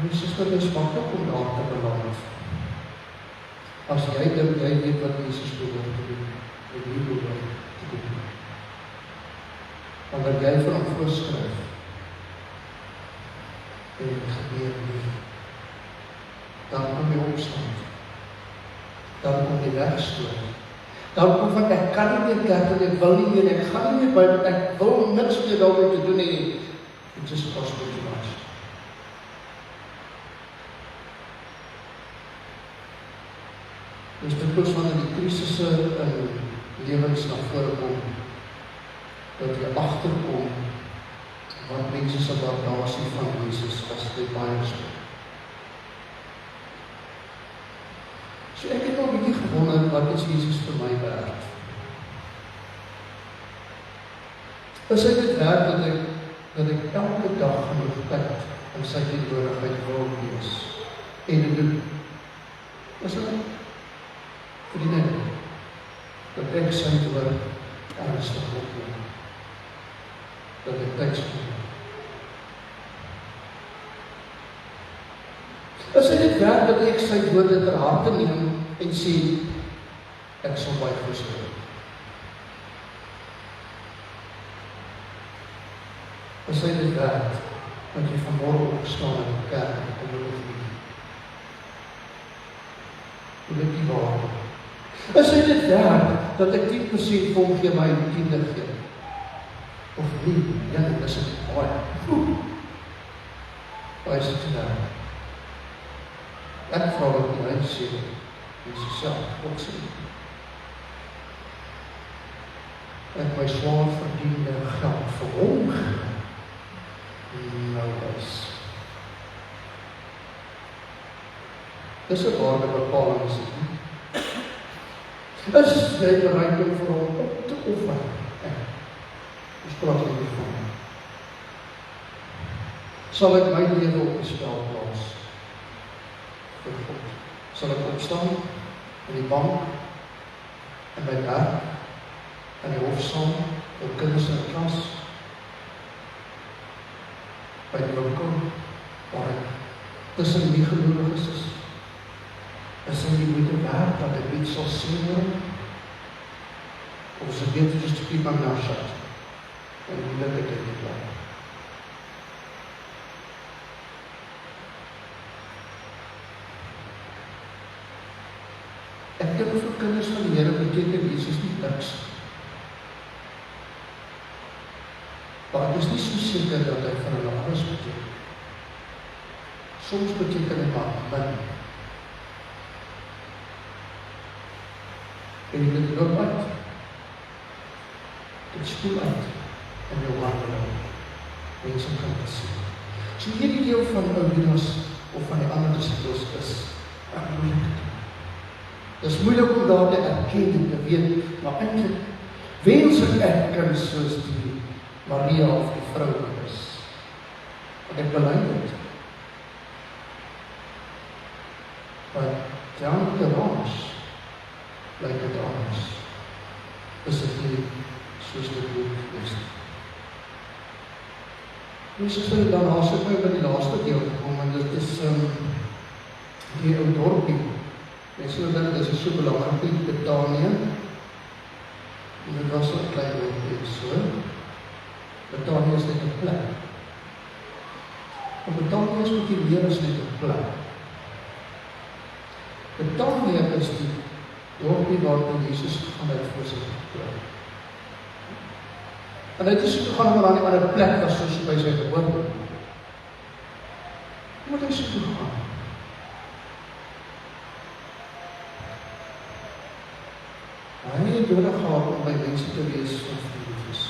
Jesus, dit is maklik om daar te beland. As jy dink jy weet wat Jesus behoort te doen, en nie behoort te doen. Wanneer jy van hom voorskryf, en dit gebeur nie, dan kom jy opstand. Dan kom jy wegstoot. Dan kom van ek kan nie meer kerk en ek wil nie meer, ek gaan nie meer by, want ek wil niks meer daarmee te doen nie. It just cost me too much. Dus dikwels wanneer die krisisse in lewens na vore kom, dat jy agterkom wat mense se waardasie van Jesus was, dit baie so. So ek het al 'n bietjie gewonder, wat is Jesus vir my werd? Is dit werd dat ek elke dag genoeg tyd in sy teenwoordigheid wil wees en dit doen? Is dit vriende, dat ek sy woord ernstig opneem, dat ek tyd speel. Is dit werd dat ek sy woorde ter harte neem en sê, ek sal baie verstaan. Is dit werd dat jy vanmorgen opgestaan in die kerk en kom in die hoe dit die waarde. Is dit werd dat ek 10% vir hom gee my tiende gee? Of nie? Ja, dit is het baie. Waar is dit werd? Ek vra wat die hy sê, Jesus self ook sê. Ek my swaar verdiende geld vir hom gee. Nou is. Dis 'n waarde bepaling is dit nie. Is jy bereid om vir hom op te offer? Ons praat hiervan. Sal ek my lewe op die spel plaas? Vir God. Sal ek opstaan in die bank, in my werk, in die hofsaal, vir kinders in die klas, by die winkel, waar ek tussen die gelowiges is. Is hy die moeite werd dat ek iets sal sien word? Of is dit beter just to keep my mouth shut? En hoe dat ek dit bly? Ek dink vir kinders van die Here beteken Jesus nie niks. Maar ek is nie so seker dat hy vir hulle alles beteken. Soms beteken hy maar min. En jy dit loop uit. Dit spoel uit in jou handeling. Mense kan dit sien. So hierdie deel van Judas of van die ander disippels is moeilik. Dit is moeilik om daar te erken en te weet, maar eintlik wens ek kan soos die Maria of die vrou is. Want ek bely dit. Maar Jan de Roos lyk dit anders. is dit nie soos dit moet wees nie. Dus dan haas ek my by die laaste deel gekom, en dit is die ou dorpie. Mense dink, dit is so belangrik in Betanië, en dit was so 'n klein dorpie, so. Betanië is net 'n plek. En Betanië is ook nie meer as net 'n plek. Betanië is die dorpie waar Jesus gaan uit voor sy plek. En hy het so gegaan maar aan die ander plek was soos by sy geboorte. Hoe moet hy so gegaan? Hy het nodig gehad om by mense te wees wat vriendig is.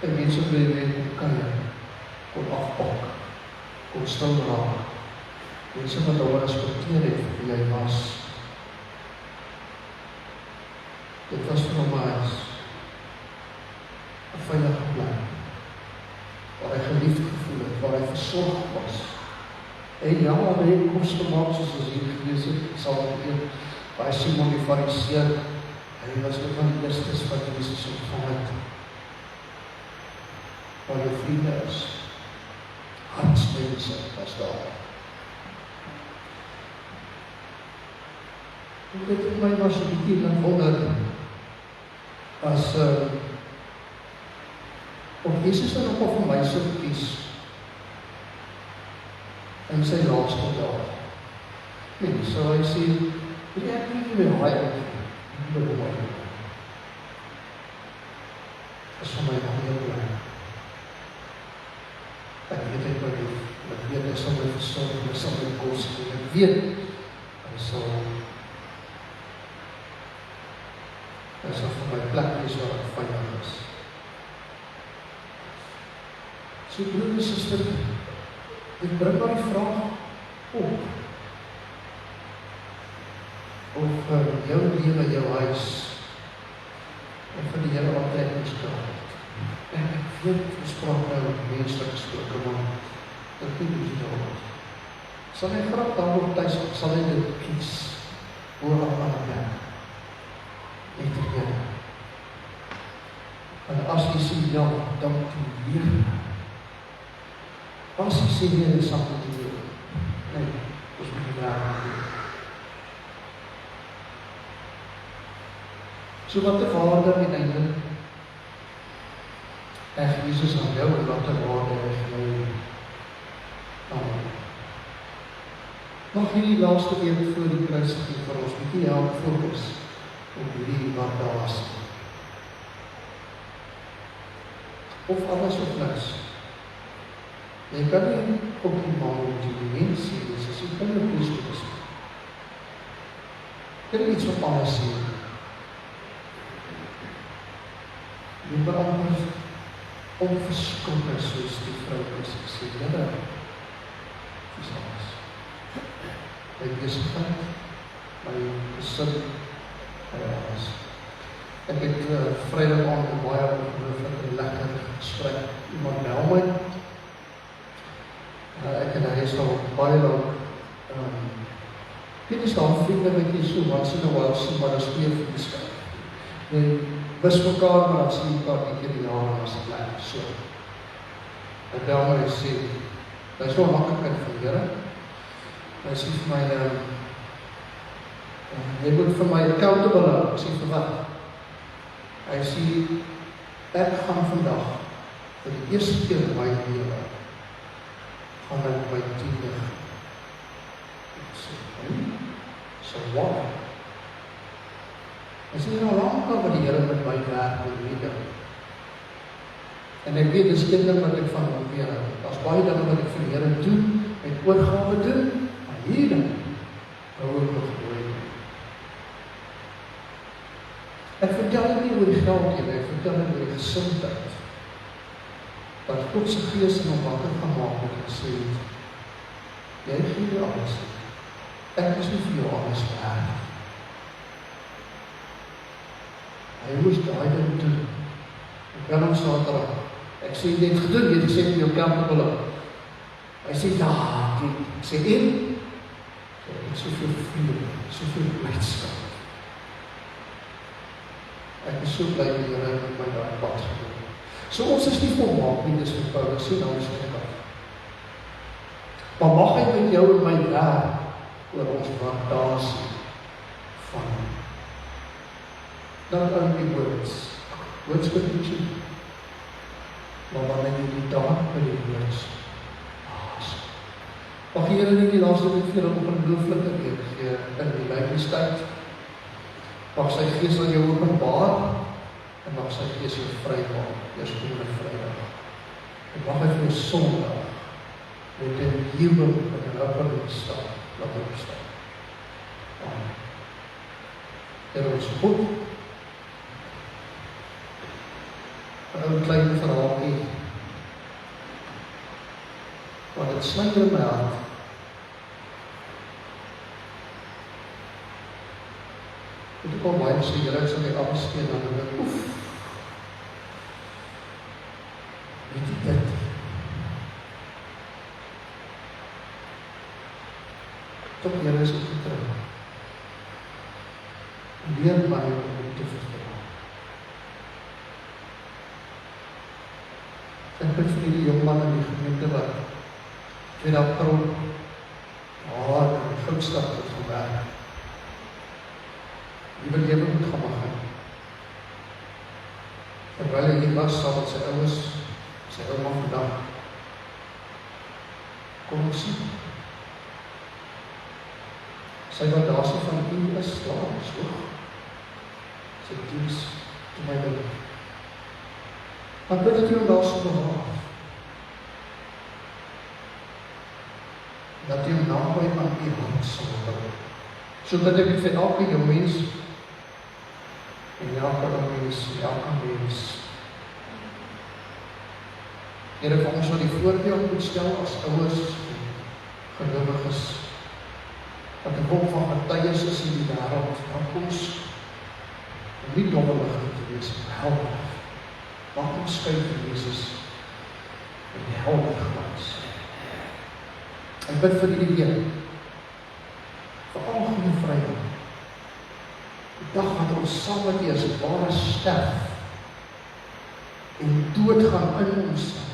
En mense by die kon kon afpak, kon stil raak. Mense wat hom respekteer het vir wie hy was. Dit was vir hom 'n veilige plek, waar hy geliefd gevoel het, waar hy versorg was. En ja, hy het kos gemaak soos ons hier gelees het, sal ek eet, waar Simon die Fariseer, hy was een van die eerstes wat Jesus ontvang het. Waar die vriende is, hartsmense was daar. En dit het my was 'n bietjie lang wonder, as of Jesus dan ook vir my sou kies in sy laaste dag. Nee, sou hy sê, wil ek nie meer haai nie, is vir my nog heel blij. Ek weet ek my lief, ek weet hy sal my versorg, hy sal my kos gee, ek weet hy sal vir my plek wees waar ek veilig is. So broer en suster, ek bring maar die vraag op. Of jou lewe, jou huis, en vir die Here aantrekkingskrag het. En ek weet, ons praat nou menslik gesproke, maar ek weet nie daaroor. Sal hy graag daarop thuis, sal hy dit kies, oor aan die plek. Net die Here. En as jy sê ja, dan toe weer. As jy sê nee, dan sal dit weer. Nee, ons moet die daar doen. So wat die waarde en einde echt Jesus aan jou en wat die waarde is jou aan. Mag hierdie laaste week voor die kruisiging vir ons bietjie help fokus op hierdie wat daar was. Of alles of niks. Jy kan nie optimaal met die mens sê, dis as jy kan nie Christus. Jy kan iets op alles sê. Jy moet amper onverskillik soos die vrou is gesê, Here, dis alles. My besigheid, my gesin, alles. Ek het Vrydag aand baie ongelooflik lekker gesprek. Iemand bel my. Ek en hy is al baie lang. Dit is dan vriende wat jy so once in a while sien, maar dat is meer vriendskap. Jy mis mekaar, maar dan sien mekaar die keer die jare as het blijf. So. Hy bel my en sê, hy is wel makkelijk in van Here. Hy sê vir my, jy moet vir my accountable hou. Ek sê vir wat? Hy sê, ek gaan vandag, vir die eerste keer in my lewe, gaan ek my tiende. Ek sê, so wat? Hy sê, nou lang kan wat die Here met my werk en weet. En ek weet, dis een ding wat ek van hom weer hou. Daar's baie dinge wat ek vir die Here doen, met oorgawe doen, maar hierdie hou ek nog nooit. Ek vertel dit nie oor die geld nie, ek vertel dit oor die gesindheid. Dat God se Gees in hom wakker gemaak het en sê, jy gee jou alles. Ek is nie vir jou alles werd. Hy moes daai ding doen. Ek kan hom Saterdag. Ek sê, jy het gedoen, jy het gesê vir jou accountable. Hy sê, ja, ek sê, en? Ek het soveel vriende, soveel blijdskap. Ek is so bly die Here het my daai pad gedoen. So ons is nie volmaak nie, dis vir Paulus sê nou is dit. Maar mag hy met jou en my werk oor ons waardasie van not only words could be cheap, maar wanneer jy die daad by die words pas. Mag die Here nie die laaste week vir op 'n ongelooflike week gee in die lydingstyd. Mag sy Gees aan jou openbaar en mag sy Gees jou vrymaak eerskomende Vrydag. En mag hy vir jou Sondag met 'n jubel en 'n openheid staan, laat opstaan. Amen. Here ons God, 'n ou klein verhaaltjie, want dit snyder in my hart. Dit kom baie sê, Here, sal die afskeid dan en ek, oef, weet jy dit? Tot Here is ek terug. Leer my om te vertel. Ek bid vir die jongman in die gemeente wat 2 April haar in Goudstad het gewerk. Die lewe moet gaan begin. Terwyl hy hier was, saam met sy ouers, sy ouma vandag, kom ons sien. Sy waardasie van U is daar, is hoog. Sy diens te my wil. Maar bid dat U hom daar sal bewaar. Dat U hom naby aan U hand sal hou. Sodat ek vir elke jong mens en elke mens. Here, vir ons wat die voorbeeld moet stel as ouers en gelowiges, wat 'n bom van getuies is in die wêreld, van ons om nie dommelig te wees, help. Maak ons skyn vir Jesus en die helder glans. Ek bid vir die Here, vir al goeie Vrydag. Die dag wat ons saam met U as ware sterf en doodgaan in onsself.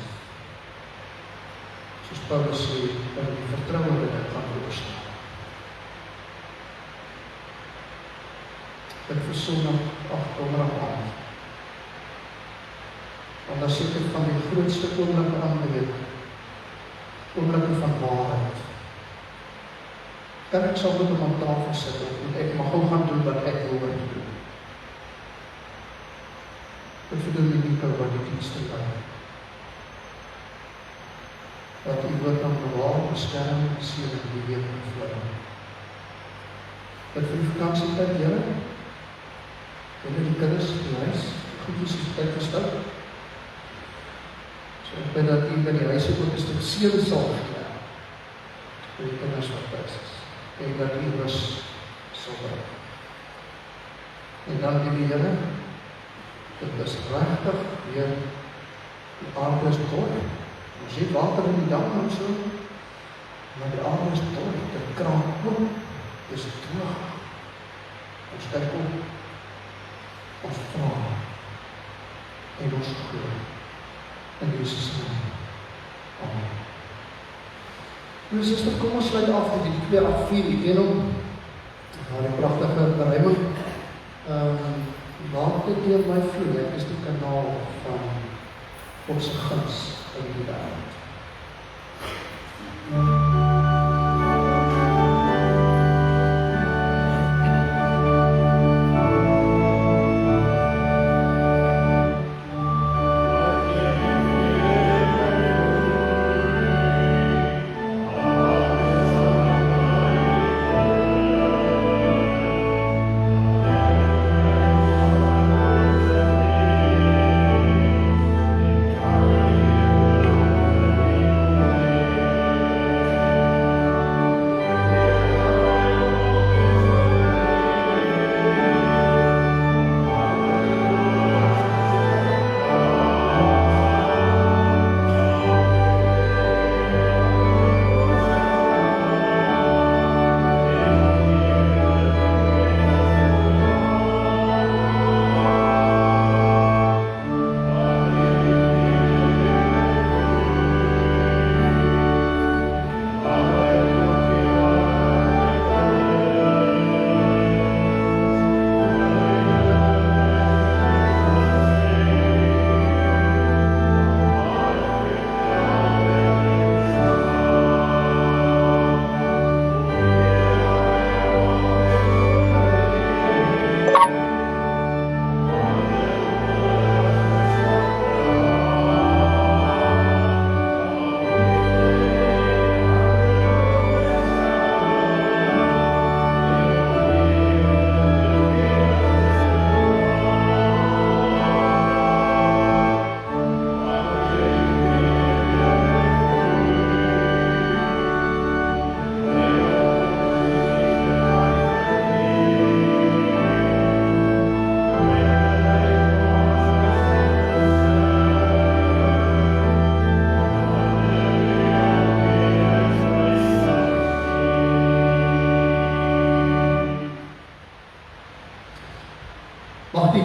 Soos Paulus sê, in die vertroue dat ek gaan opstaan. Ek vir Sondag, donderdag aand. Want dan sit ek van die grootste oomblik aan die week, oomblikke van waarheid. Kan ek sal met hom aan tafel sit, en ek mag ook gaan doen wat ek wil doen. Ek verdoen die Nico wat die dienste kan. Dat U woord aan bewaar, beskerm, seën in die week en vloei. Wat vir die vakansietyd, Here? Julle die kinders, die huis, goedjies is tyd gestel. So ek bid dat U by die huis ook 'n stuk seën sal gee vir die kinders wat thuis is. En dat U rus sal bring. En dan die Here, dit is regtig weer die aarde is dor. Ons sien water in die dam en so, maar die aarde is dor, die kraan oop, is droog. Ons kyk op, ons vra en ons glo in Jesus naam. Amen. Nou suster, kom ons sluit af met die 284, die ken hom, die pragtige beruiming. Laat dit deur my vloei, ek is die kanaal van God se guns in die wêreld.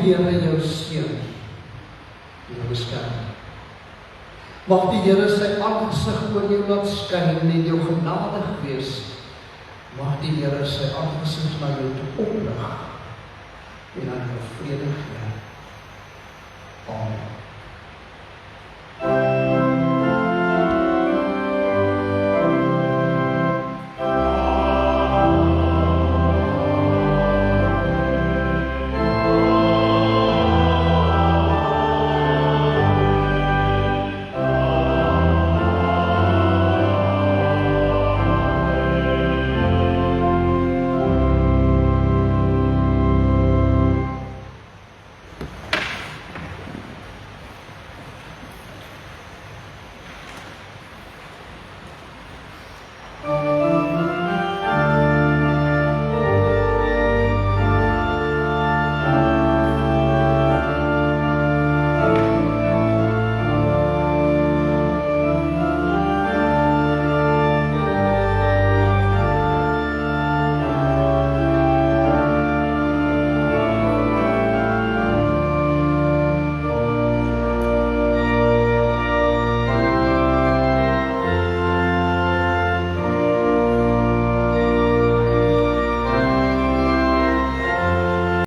Here jou seën en jou beskerm. Mag die Here sy aangesig oor jou laat skyn en jou genadig wees. Mag die Here sy aangesig na jou toe oplig en aan jou vrede gee.